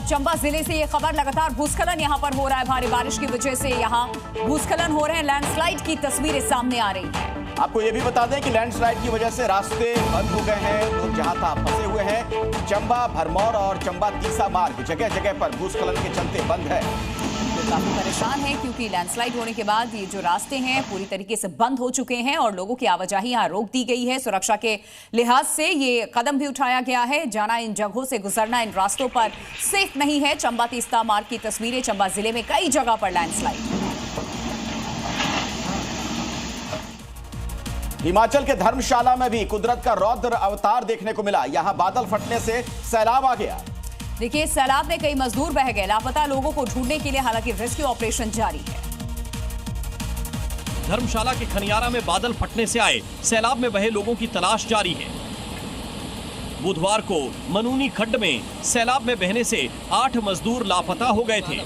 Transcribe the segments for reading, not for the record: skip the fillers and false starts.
चंबा जिले से ये खबर, लगातार भूस्खलन यहां पर हो रहा है। भारी बारिश की वजह से यहां भूस्खलन हो रहे हैं। लैंडस्लाइड की तस्वीरें सामने आ रही हैं। आपको ये भी बता दें कि लैंडस्लाइड की वजह से रास्ते बंद हो गए हैं। लोग जहां तहां फंसे हुए हैं। चंबा भरमौर और चंबा तीसा मार्ग जगह जगह पर भूस्खलन के चलते बंद है। काफी परेशान है क्योंकि लैंडस्लाइड होने के बाद ये जो रास्ते हैं पूरी तरीके से बंद हो चुके हैं और लोगों की आवाजाही यहां रोक दी गई है। सुरक्षा के लिहाज से ये कदम भी उठाया गया है। जाना इन जगहों से, गुजरना इन रास्तों पर सेफ नहीं है। चंबा तीस्ता मार्ग की तस्वीरें। चंबा जिले में कई जगह पर लैंडस्लाइड। हिमाचल के धर्मशाला में भी कुदरत का रौद्र अवतार देखने को मिला। यहां बादल फटने से सैलाब आ गया। देखिए, सैलाब में कई मजदूर बह गए। लापता लोगों को ढूंढने के लिए हालांकि रेस्क्यू ऑपरेशन जारी है। धर्मशाला के खनियारा में बादल फटने से आए सैलाब में बहे लोगों की तलाश जारी है। बुधवार को मनूनी खड्ड में सैलाब में बहने से 8 मजदूर लापता हो गए थे,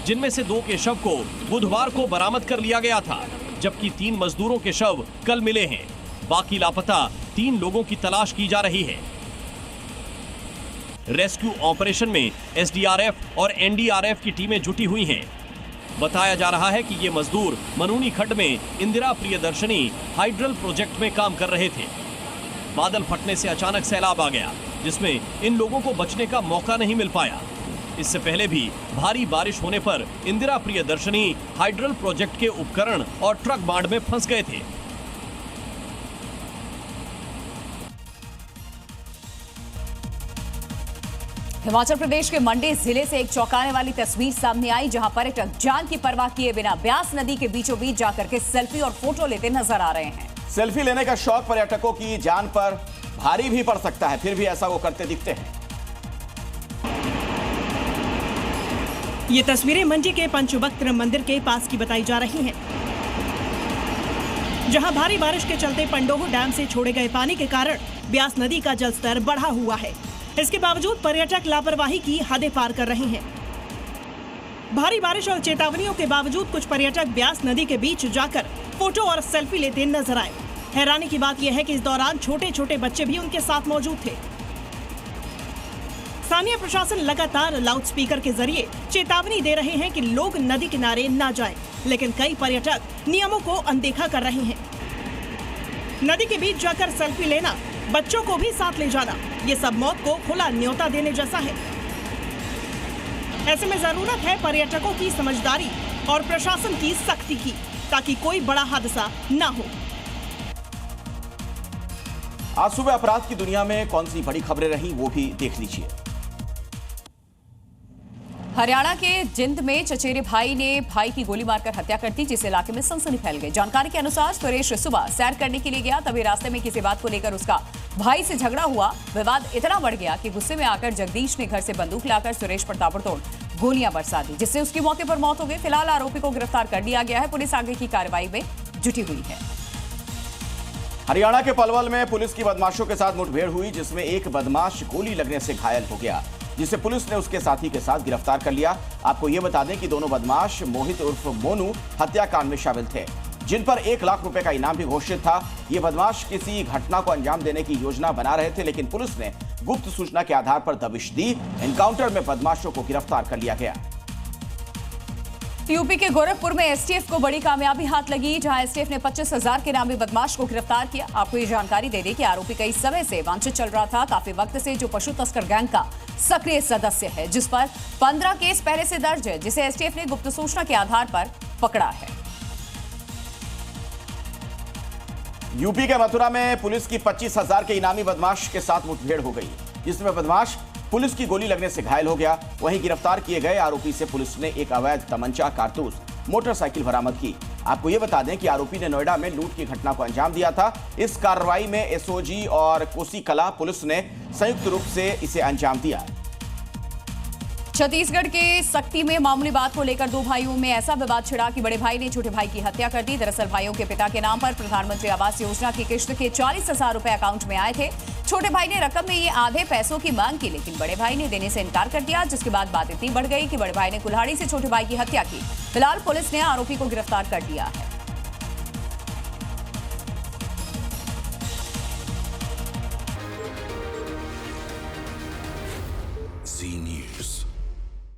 जिनमें से 2 के शव को बुधवार को बरामद कर लिया गया था, जबकि 3 मजदूरों के शव कल मिले हैं। बाकी लापता 3 लोगों की तलाश की जा रही है। रेस्क्यू ऑपरेशन में एसडीआरएफ और एनडीआरएफ की टीमें जुटी हुई हैं। बताया जा रहा है कि ये मजदूर मनूनी खड्ड में इंदिरा प्रियदर्शनी हाइड्रल प्रोजेक्ट में काम कर रहे थे। बादल फटने से अचानक सैलाब आ गया, जिसमें इन लोगों को बचने का मौका नहीं मिल पाया। इससे पहले भी भारी बारिश होने पर इंदिरा प्रियदर्शनी हाइड्रल प्रोजेक्ट के उपकरण और ट्रक बाढ़ में फंस गए थे। हिमाचल प्रदेश के मंडी जिले से एक चौंकाने वाली तस्वीर सामने आई, जहां पर्यटक जान की परवाह किए बिना ब्यास नदी के बीचों बीच जाकर के सेल्फी और फोटो लेते नजर आ रहे हैं। सेल्फी लेने का शौक पर्यटकों की जान पर भारी भी पड़ सकता है, फिर भी ऐसा वो करते दिखते हैं। ये तस्वीरें मंडी के पंचवक्त्र मंदिर के पास की बताई जा रही हैं, जहां भारी बारिश के चलते पंडोह डैम से छोड़े गए पानी के कारण ब्यास नदी का जलस्तर बढ़ा हुआ है। इसके बावजूद पर्यटक लापरवाही की हदें पार कर रहे हैं। भारी बारिश और चेतावनियों के बावजूद कुछ पर्यटक ब्यास नदी के बीच जाकर फोटो और सेल्फी लेते नजर आए। हैरानी की बात यह है कि इस दौरान छोटे छोटे बच्चे भी उनके साथ मौजूद थे। स्थानीय प्रशासन लगातार लाउडस्पीकर के जरिए चेतावनी दे रहे हैं कि लोग नदी किनारे न जाएं, लेकिन कई पर्यटक नियमों को अनदेखा कर रहे हैं। नदी के बीच जाकर सेल्फी लेना, बच्चों को भी साथ ले जाना, ये सब मौत को खुला न्योता देने जैसा है। ऐसे में जरूरत है पर्यटकों की समझदारी और प्रशासन की सख्ती की, ताकि कोई बड़ा हादसा न हो। आज सुबह अपराध की दुनिया में कौन सी बड़ी खबरें रही, वो भी देख लीजिए। हरियाणा के जिंद में चचेरे भाई ने भाई की गोली मारकर हत्या कर दी, जिससे इलाके में सनसनी फैल गई। जानकारी के अनुसार सुरेश सुबह सैर करने के लिए गया, तभी रास्ते में किसी बात को लेकर उसका भाई से झगड़ा हुआ। विवाद इतना बढ़ गया कि गुस्से में आकर जगदीश ने घर से बंदूक लाकर सुरेश पर ताबड़तोड़ गोलियां बरसा दी, जिससे उसकी मौके पर मौत हो गई। फिलहाल आरोपी को गिरफ्तार कर लिया गया है। पुलिस आगे की कार्रवाई में जुटी हुई है। हरियाणा के पलवल में पुलिस की बदमाशों के साथ मुठभेड़ हुई, जिसमें एक बदमाश गोली लगने से घायल हो गया, जिसे पुलिस ने उसके साथी के साथ गिरफ्तार कर लिया। आपको यह बता दें कि दोनों बदमाश मोहित उर्फ मोनू हत्याकांड में शामिल थे, जिन पर 1 लाख रुपए का इनाम भी घोषित था। ये बदमाश किसी घटना को अंजाम देने की योजना बना रहे थे, लेकिन पुलिस ने गुप्त सूचना के आधार पर दबिश दी। एनकाउंटर में बदमाशों को गिरफ्तार कर लिया गया। यूपी के गोरखपुर में एसटीएफ को बड़ी कामयाबी हाथ लगी, जहां एसटीएफ ने 25,000 के नामी बदमाश को गिरफ्तार किया। आपको ये जानकारी दे दें कि आरोपी कई समय से वांछित चल रहा था। काफी वक्त से जो पशु तस्कर गैंग का सक्रिय सदस्य है, जिस पर 15 केस पहले से दर्ज है, जिसे एसटीएफ ने गुप्त सूचना के आधार पर पकड़ा है। यूपी के मथुरा में पुलिस की 25,000 के इनामी बदमाश के साथ मुठभेड़ हो गई, जिसमें बदमाश पुलिस की गोली लगने से घायल हो गया। वहीं गिरफ्तार किए गए आरोपी से पुलिस ने एक अवैध तमंचा, कारतूस, मोटरसाइकिल बरामद की। आपको यह बता दें कि आरोपी ने नोएडा में लूट की घटना को अंजाम दिया था। इस कार्रवाई में एसओजी और कोसीकला पुलिस ने संयुक्त रूप से इसे अंजाम दिया। छत्तीसगढ़ के सक्ती में मामूली बात को लेकर 2 भाइयों में ऐसा विवाद छिड़ा कि बड़े भाई ने छोटे भाई की हत्या कर दी। दरअसल भाइयों के पिता के नाम पर प्रधानमंत्री आवास योजना की किश्त के 40,000 रुपए अकाउंट में आए थे। छोटे भाई ने रकम में ये आधे पैसों की मांग की, लेकिन बड़े भाई ने देने से इनकार कर दिया, जिसके बाद बात इतनी बढ़ गई कि बड़े भाई ने कुल्हाड़ी से छोटे भाई की हत्या की। फिलहाल पुलिस ने आरोपी को गिरफ्तार कर लिया है।